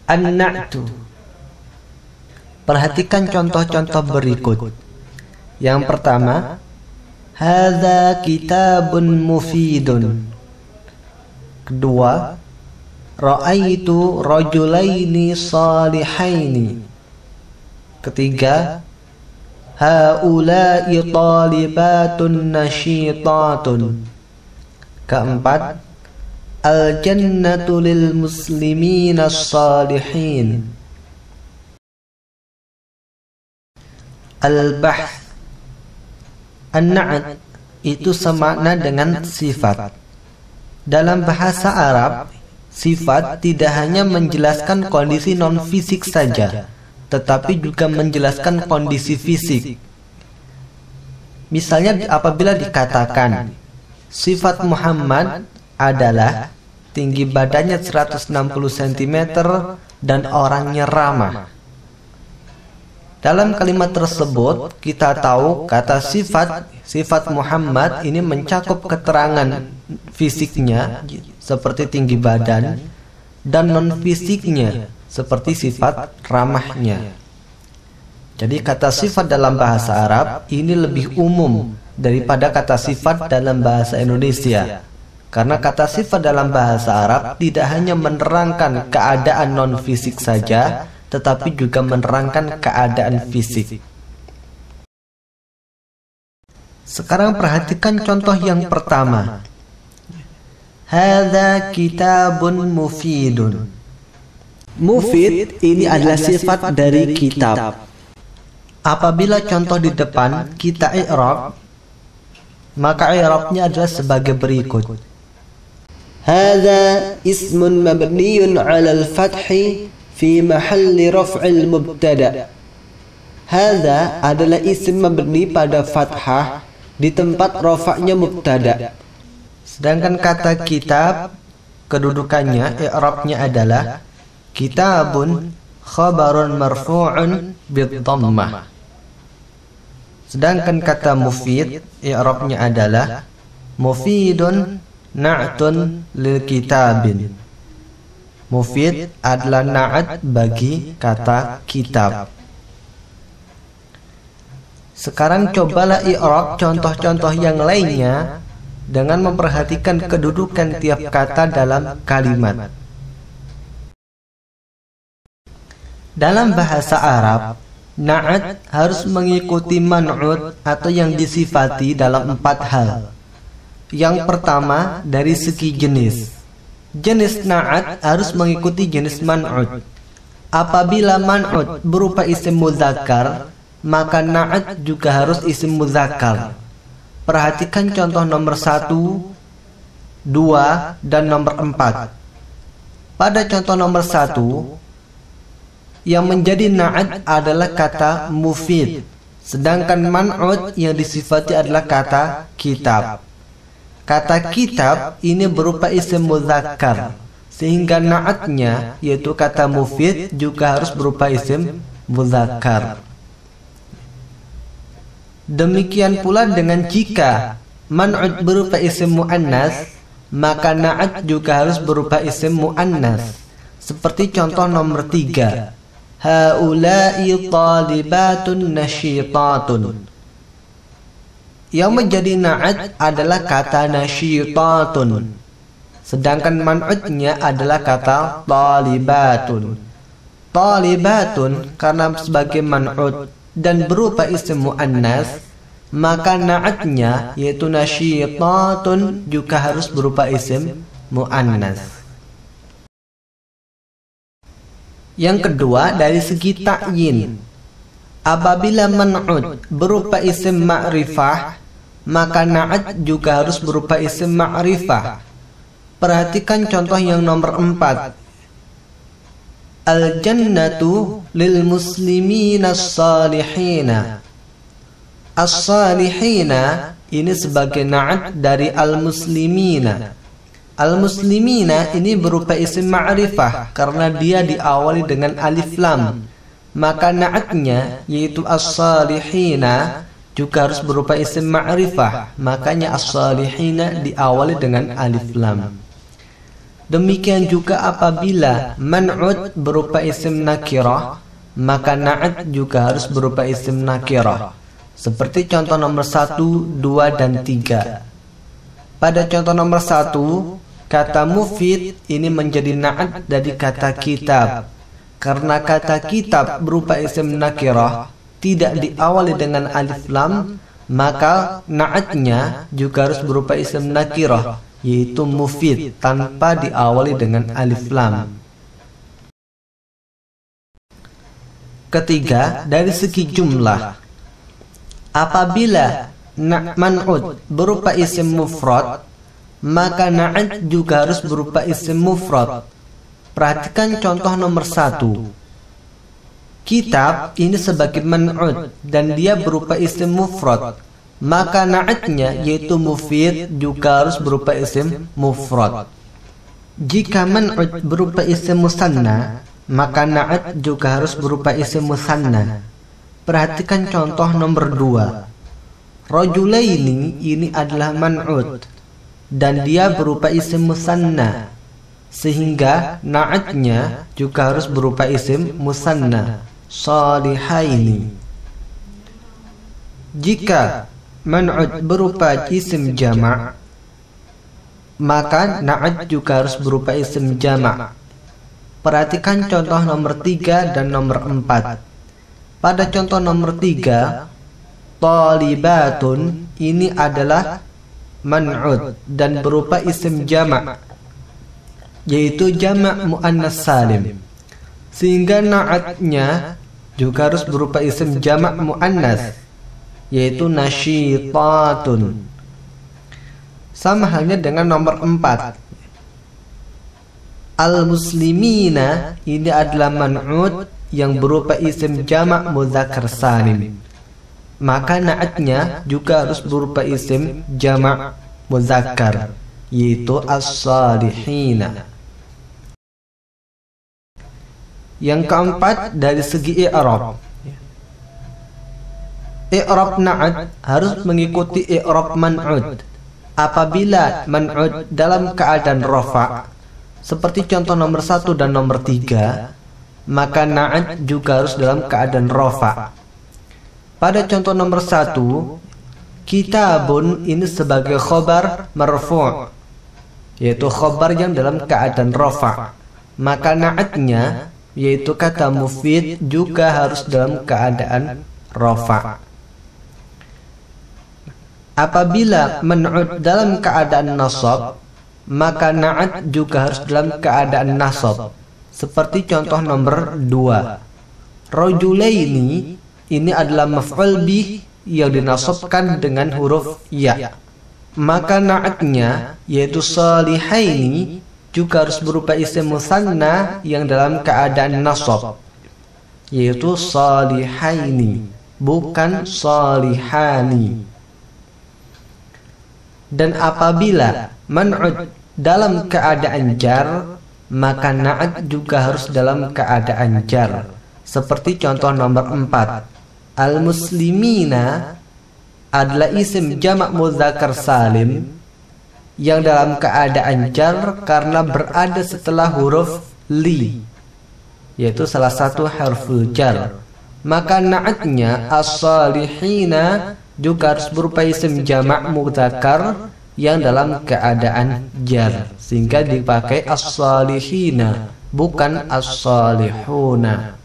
An-na'tu. Perhatikan contoh-contoh berikut. Yang pertama, hadza kitabun mufidun. Kedua, ra'aitu rajulaini salihaini. Ketiga, haula'i talibatun nasyitatun. Keempat, al-jannatu lil muslimina salihin. Al-bahth. An-na'at itu semakna dengan sifat. Dalam bahasa Arab, sifat tidak hanya menjelaskan kondisi non-fisik saja, tetapi juga menjelaskan kondisi fisik. Misalnya apabila dikatakan sifat Muhammad adalah tinggi badannya 160 cm dan orangnya ramah. Dalam kalimat tersebut kita tahu kata sifat Muhammad ini mencakup keterangan fisiknya seperti tinggi badan dan non-fisiknya seperti sifat ramahnya. Jadi kata sifat dalam bahasa Arab ini lebih umum daripada kata sifat dalam bahasa Indonesia. Karena kata sifat dalam bahasa Arab tidak hanya menerangkan keadaan non-fisik saja, tetapi juga menerangkan keadaan fisik. Sekarang perhatikan contoh yang pertama. Hadza kitabun mufidun. Mufid ini adalah sifat dari kitab. Apabila contoh di depan kita i'rab, maka i'rabnya adalah sebagai berikut. Hadza ismun mabniyun 'ala al-fathi fi mahalli raf'il mubtada. Hadza adalah isim mabni pada fathah di tempat rafa'nya mubtada. Sedangkan kata kitab kedudukannya i'rabnya adalah kitabun khabarun marfu'un bid-dhammah. Sedangkan kata mufid i'rabnya adalah mufidun na'tun lil kitabin. Mufid adalah na'at bagi kata kitab. Sekarang cobalah i'rab contoh-contoh yang lainnya dengan memperhatikan kedudukan tiap kata dalam kalimat. Dalam bahasa Arab, na'at harus mengikuti man'ut atau yang disifati dalam 4 hal. Yang pertama dari segi jenis. Jenis na'at harus mengikuti jenis man'ut. Apabila man'ut berupa isim muzakkar, maka na'at juga harus isim muzakkar. Perhatikan contoh nomor 1, 2, dan nomor 4. Pada contoh nomor 1, yang menjadi na'at adalah kata mufid, sedangkan man'ut yang disifati adalah kata kitab. Kata kitab ini berupa isim muzakkar, sehingga na'atnya yaitu kata mufid juga harus berupa isim muzakkar. Demikian pula dengan jika man'ut berupa isim muannas, maka na'at juga harus berupa isim muannas. Seperti contoh nomor 3, haula'i talibatun nasyitatun. Yang menjadi na'at adalah kata nasyitatun, sedangkan man'utnya adalah kata talibatun. Talibatun karena sebagai man'ut dan berupa isim muannas, maka na'atnya yaitu nasyitatun juga harus berupa isim muannas. Yang kedua dari segi ta'yin. Apabila man'ut berupa isim ma'rifah, maka na'at juga harus berupa isim ma'rifah. Perhatikan contoh yang nomor 4. Al-jannatu lil muslimina as-salihina. As-salihina ini sebagai na'at dari al-muslimina. Al-muslimina ini berupa isim ma'rifah karena dia diawali dengan alif lam. Maka na'atnya yaitu as-salihina juga harus berupa isim ma'rifah. Makanya as-salihina diawali dengan alif lam. Demikian juga apabila man'ud berupa isim nakirah, maka na'at juga harus berupa isim nakirah. Seperti contoh nomor 1, 2, dan 3. Pada contoh nomor 1, kata mufid ini menjadi na'at dari kata kitab. Karena kata kitab berupa isim nakirah tidak diawali dengan alif lam, maka na'atnya juga harus berupa isim nakirah, yaitu mufid, tanpa diawali dengan alif lam. Ketiga, dari segi jumlah, apabila man'ud berupa isim mufrad, maka na'at juga harus berupa isim mufrad. Perhatikan contoh nomor 1. Kitab ini sebagai man'ud dan dia berupa isim mufrad, maka na'atnya yaitu mufid juga harus berupa isim mufrad. Jika man'ud berupa isim musanna, maka na'at juga harus berupa isim musanna. Perhatikan contoh nomor 2. Rajulaini ini adalah man'ud dan dia berupa isim musanna, sehingga na'atnya juga harus berupa isim musanna. Salihaini. Jika man'ud berupa isim jama', maka na'at juga harus berupa isim jama'. Perhatikan contoh nomor 3 dan nomor 4. Pada contoh nomor 3, talibatun ini adalah man'ud dan berupa isim jama', yaitu jama' muannas salim, sehingga na'atnya juga harus berupa isim jama' muannas, yaitu nasyitatun. Sama halnya dengan nomor 4. Al-muslimina ini adalah man'ud yang berupa isim jama' mudzakkar salim, maka na'atnya juga harus berupa isim jama' mudzakkar, yaitu as-salihina. Yang keempat, dari segi i'rab. I'rab na'at harus mengikuti i'rab man'ud. Apabila man'ud dalam keadaan rafa', seperti contoh nomor 1 dan nomor 3, maka na'at juga harus dalam keadaan rafa'. Pada contoh nomor 1, kitabun ini sebagai khobar marfu', yaitu khobar yang dalam keadaan rafa', maka na'atnya yaitu kata mufid juga harus dalam keadaan rafa'. Apabila man'ud dalam keadaan nasab, maka na'at juga harus dalam keadaan nasab. Seperti contoh nomor 2. Rajulaini ini adalah maf'ul bih yang dinasabkan dengan huruf ya, maka na'atnya yaitu salihaini juga harus berupa isim musanna yang dalam keadaan nasab, yaitu salihaini, bukan salihani. Dan apabila man'ud dalam keadaan jar, maka na'at juga harus dalam keadaan jar. Seperti contoh nomor 4. Al-muslimina adalah isim jama' mudzakkar salim yang dalam keadaan jar karena berada setelah huruf li, yaitu salah satu huruf jar. Maka na'atnya as-salihina juga harus berupa isim jama' mudzakkar yang dalam keadaan jar, sehingga dipakai as-salihina, bukan as-salihuna.